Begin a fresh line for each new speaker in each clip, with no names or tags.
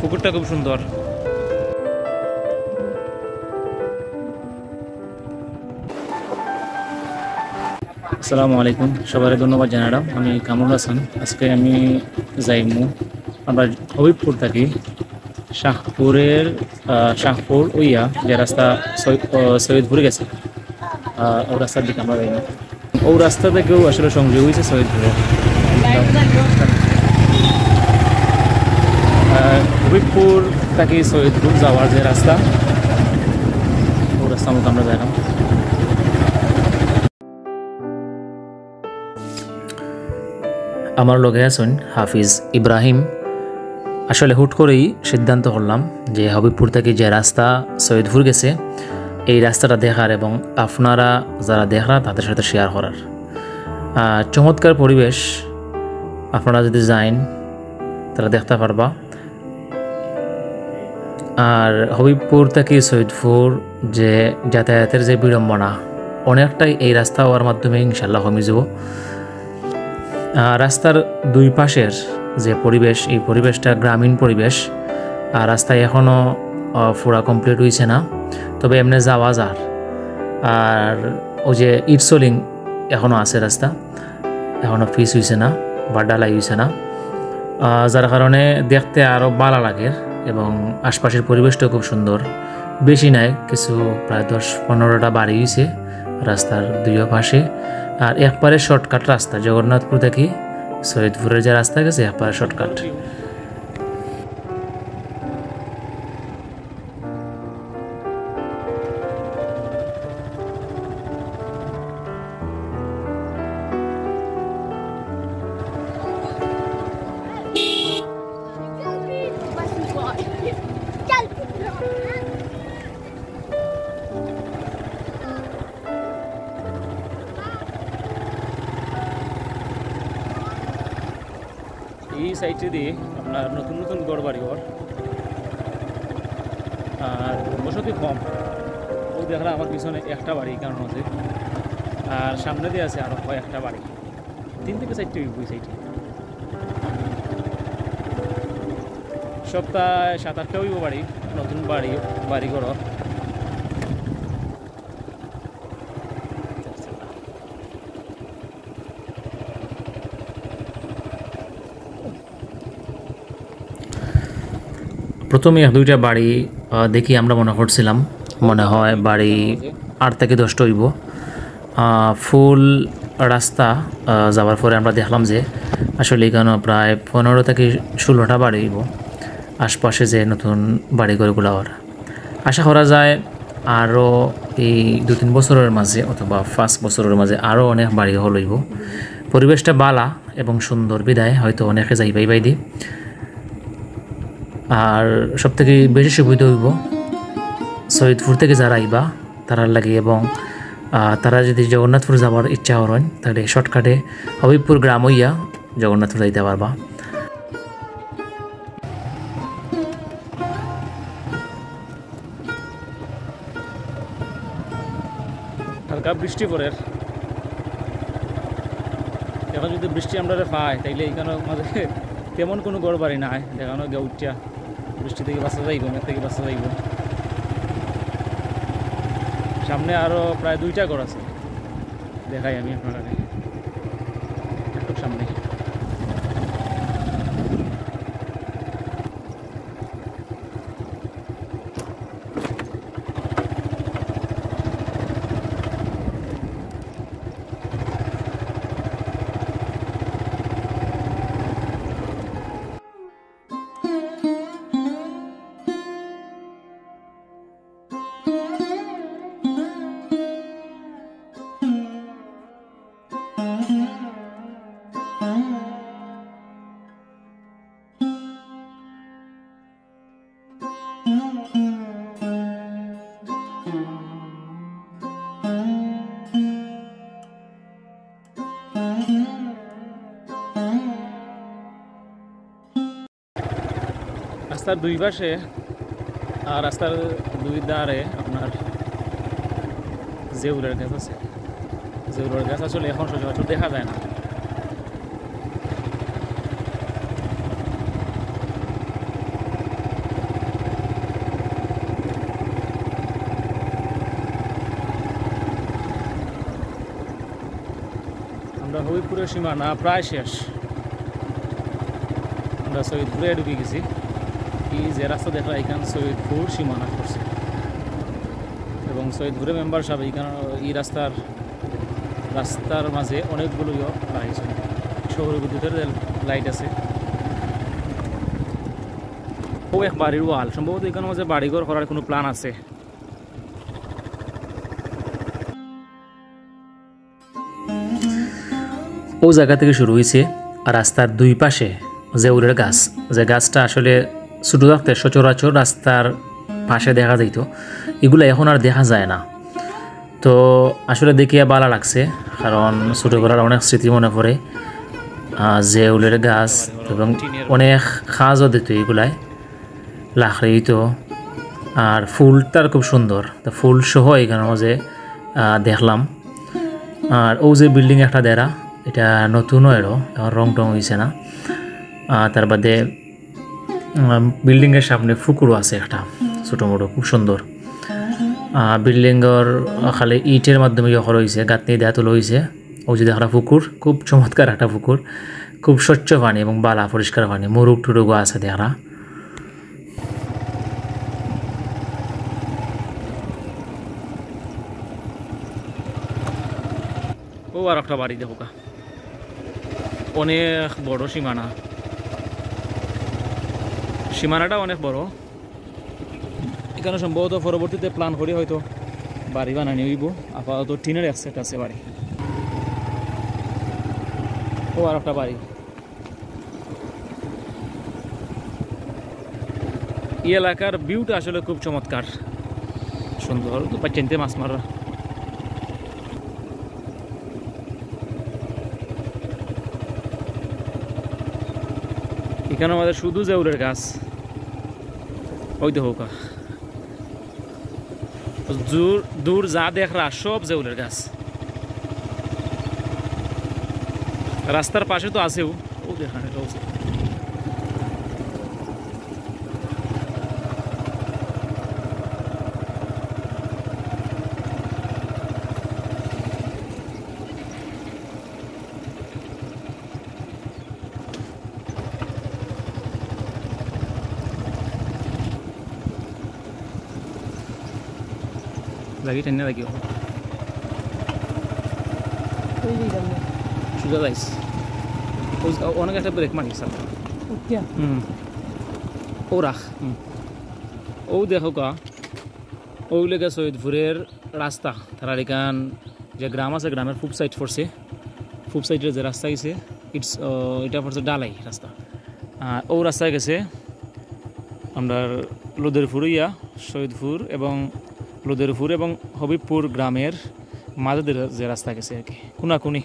পুকুরটা খুব সুন্দর। আসসালামু আলাইকুম, সবাই ধন্যবাদ জানালাম। আমি কামরুল হাসান। আজকে আমি যাইমু, আমরা হবিবপুর থাকি, শাহপুর ওইয়া যে রাস্তা সৈয়দপুরে গেছে, ও রাস্তার দিকে আমরা যাইমু। ও রাস্তা থেকেও আসলে সংযোগ হয়েছে সৈয়দপুরে। হবিবপুর থাকি সৈয়দপুর যাওয়ার যে রাস্তা, ও রাস্তা মতো আমরা যাইলাম। আমার লগে আছেন হাফিজ ইব্রাহিম। আসলে হুট করেই সিদ্ধান্ত করলাম যে হবিবপুর থেকে যে রাস্তা সৈয়দপুর গেছে এই রাস্তাটা দেখার এবং আপনারা যারা দেখরা তাদের সাথে শেয়ার করার। চমৎকার পরিবেশ, আপনারা যদি যান তারা দেখতে পারবা। আর হবিবপুর থেকে সৈয়দপুর যে যাতায়াতের যে বিড়ম্বনা অনেকটাই এই রাস্তা হওয়ার মাধ্যমে ইনশাল্লাহ কমে যাব। রাস্তার দুই পাশের যে পরিবেশ, এই পরিবেশটা গ্রামীণ পরিবেশ। আর রাস্তায় এখনও পুরা কমপ্লিট হয়েছে না, তবে এমনি যাওয়া যার। আর ওই যে ইটসোলিং এখনও আছে, রাস্তা এখনও ফিস হয়েছে না বা ডালাই হয়েছে না, যার কারণে দেখতে আরও ভালো লাগে এবং আশপাশের পরিবেশটাও খুব সুন্দর। বেশি নাই, কিছু প্রায় 10-15টা বাড়ি হয়েছে রাস্তার দুই পাশে। আর একবারে শর্টকাট রাস্তা, জগন্নাথপুর থেকে সৈয়দপুরের যে রাস্তা গেছে একবারে শর্টকাট। এই সাইডে দিয়ে আপনার নতুন নতুন গড় বাড়ি ঘর, আর বসতি কম। ও দেখলাম আমার পিছনে একটা বাড়ি কারণ আছে, আর সামনে দিয়ে আছে আরো কয়েকটা বাড়ি, 3 থেকে 4টে ওই সাইডে। সপ্তাহে 7-8টা হইব বাড়ি, নতুন বাড়ি ঘর। প্রথমে 1-2টা বাড়ি দেখি আমরা মনে করছিলাম মনে হয় বাড়ি 8 থেকে 10টা হইব। ফুল রাস্তা যাওয়ার পরে আমরা দেখলাম যে আসলে এখানে প্রায় 15 থেকে 16টা বাড়ি হইব আশপাশে যে নতুন বাড়িঘরগুলো। আশা করা যায় আরও এই 2-3 বছরের মাঝে অথবা 5 বছরের মাঝে আরও অনেক বাড়ি হইব। পরিবেশটা বালা এবং সুন্দর বিদায় হয়তো অনেকে যাইবাই বাইদি। আর সবথেকে বেশি সুবিধা হইব সৈয়দপুর থেকে যারা আইবা তারার লাগে, এবং তারা যদি জগন্নাথপুর যাওয়ার ইচ্ছা করেন তাহলে শর্টকাটে হবিবপুর গ্রাম হইয়া জগন্নাথপুর যাইতে পারবা। হালকা বৃষ্টি পড়ে, এখন যদি বৃষ্টি আমরা পাই তাইলে এইখানে মাঝে তেমন কোনো গড় বাড়ি নাই, দেখানো গে উঠা বৃষ্টি থেকে বাঁচা যাইব, মেঘ থেকে বাঁচা যাইব। সামনে আরও প্রায় 2টা ঘর আছে, দেখাই আমি আপনারা একটু সামনে। রাস্তার দুই পাশে আর রাস্তার দুই ধারে আপনার জেউরের গাছ আছে। জেউরের গাছ আসলে এখন সচরাচর দেখা যায় না। হবিপুরের সীমানা প্রায় শেষ। আমরা সৈয়দপুরে ঢুকে গেছি। এই যে রাস্তা দেখা এখানে সৈয়দপুর সীমানা করছে এবং সৈয়দপুরে মেম্বার সাহেব এখানে এই রাস্তার মাঝে অনেকগুলো লাগাইছে, শহর বিদ্যুতের লাইট আছে। ও এক বাড়ির ওয়াল, সম্ভবত এখানে মাঝে বাড়িঘর করার কোনো প্ল্যান আছে। ও জায়গা থেকে শুরু হয়েছে রাস্তার দুই পাশে জেউলের গাছ, যে গাছটা আসলে ছোটো থাকতে সচরাচর রাস্তার পাশে দেখা যেত, এগুলো এখন আর দেখা যায় না। তো আসলে দেখিয়া ভালো লাগছে, কারণ ছোটোবেলার অনেক স্মৃতি মনে পড়ে। জেউলের গাছ এবং অনেক খাজও দিত এগুলায়, লাকড়ি তো। আর ফুলটার খুব সুন্দর, তো ফুল সহ এখানের মাঝে দেখলাম। আর ও যে বিল্ডিং একটা দেরা, এটা নতুনও এরও, এখন রং টং হয়েছে না। তার বাদে বিল্ডিংয়ের সামনে পুকুরও আছে একটা ছোটো মোটো, খুব সুন্দর। বিল্ডিংয়ের খালি ইটের মাধ্যমে করা হয়েছে, গাঁথনি দেয়া তোলা হয়েছে। ও যদি একটা পুকুর, খুব চমৎকার একটা পুকুর, খুব স্বচ্ছ পানি এবং বালা পরিষ্কার পানি, মুরুগ টুরুগও আছে দেখা। ও আর একটা বাড়ি দেখো, অনেক বড় সীমানাটা অনেক বড়। এখানে সম্ভবত পরবর্তীতে প্ল্যান করি হয়তো বাড়ি বানানি হইব। আপাতত টিনের এক সেট আছে বাড়ি। ও আর একটা বাড়ি। এই এলাকার ভিউটা আসলে খুব চমৎকার, সুন্দর। তো পাচ্ছেন মাছ মারা। এখানে আমাদের শুধু জেউলের গাছ, ওই দেখো দূর যা দেখরা সব জেউলের গাছ। রাস্তার পাশে তো আছেও, ও দেখা lagi টেনে lagi sudah guys, অনেক একটা ব্রেক মারি স্যার। ও রাখ, ও দেখো ওই লেগে সৈয়দপুরের রাস্তা। তারা এখান যে গ্রাম আছে, গ্রামের ফুপ সাইড পড়ছে, ফুপ সাইডের যে রাস্তা গেছে এটা পড়ছে ডালাই রাস্তা। আর ও রাস্তায় গেছে আমরা লোদেরপুর সৈয়দপুর এবং লোদেরপুর এবং হবিবপুর গ্রামের মাঝে যে রাস্তা গেছে আর কি, কোনাকুনি।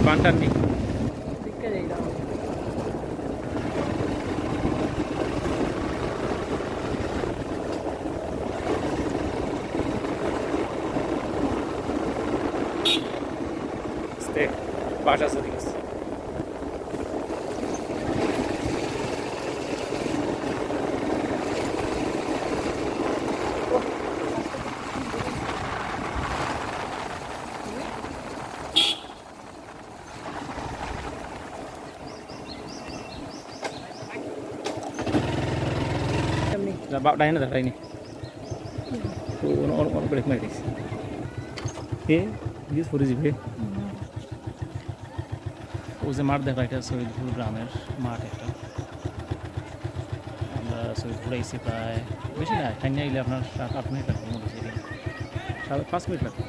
Spontan nih. Stay. Bahasa sedikit. Bawa dah ini. Orang break maris. This for is be. ওজে মাঠ দেখা, এটা সৈয়দপুর গ্রামের মাঠ একটা। আমরা সৈয়দপুর আইসি প্রায় বেশি না, ঠান্ডা এলে আপনার 7-8 মিনিট লাগবে, 5 মিনিট লাগবে।